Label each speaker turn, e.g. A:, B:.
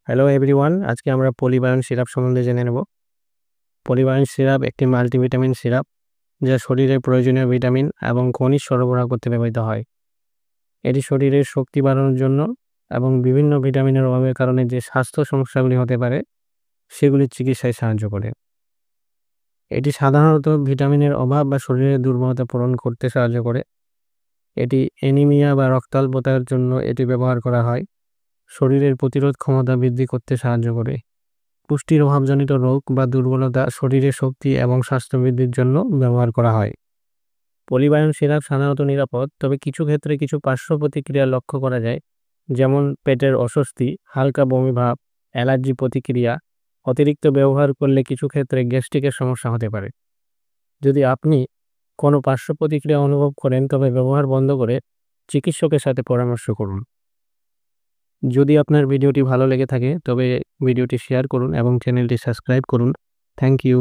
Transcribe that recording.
A: Hello everyone, আজকে আমরা পলিবায়ন syrup সম্বন্ধে জেনে নেব। পলিবায়ন সিরাপ একটি মাল্টিভিটামিন সিরাপ যা শরীরের প্রয়োজনীয় ভিটামিন এবং খনিজ সরবরাহ করতে ব্যবহৃত হয়। এটি শরীরের শক্তি বাড়ানোর জন্য এবং বিভিন্ন ভিটামিনের অভাবের কারণে যে স্বাস্থ্য সমস্যাগুলি হতে পারে সেগুলির চিকিৎসায় সাহায্য করে। এটি সাধারণত ভিটামিনের অভাব বা শরীরের দুর্বলতা পূরণ করতে সাহায্য করে। এটি অ্যানিমিয়া বা রক্তাল্পতার জন্য এটি ব্যবহার করা হয়। শরীরের প্রতিরোধ ক্ষমতা বৃদ্ধি করতে সাহায্য করে। পুষ্টির অভাবজনিত রোগ বা দুর্বলতা, শরীরের শক্তি এবং স্বাস্থ্য বৃদ্ধির জন্য ব্যবহার করা হয়। পলিবায়ন সিরাপ সাধারণত নিরাপদ, তবে কিছু ক্ষেত্রে কিছু পার্শ্ব প্রতিক্রিয়া লক্ষ্য করা যায়, যেমন পেটের অস্বস্তি, হালকা বমি ভাব, অ্যালার্জি প্রতিক্রিয়া। অতিরিক্ত ব্যবহার করলে কিছু ক্ষেত্রে গ্যাস্ট্রিকের সমস্যা হতে পারে। যদি আপনি কোনো পার্শ্ব প্রতিক্রিয়া অনুভব করেন তবে ব্যবহার বন্ধ করে চিকিৎসকের সাথে পরামর্শ করুন। যদি আপনার ভিডিওটি ভালো লেগে থাকে তবে ভিডিওটি শেয়ার করুন এবং চ্যানেলটি সাবস্ক্রাইব করুন। Thank you.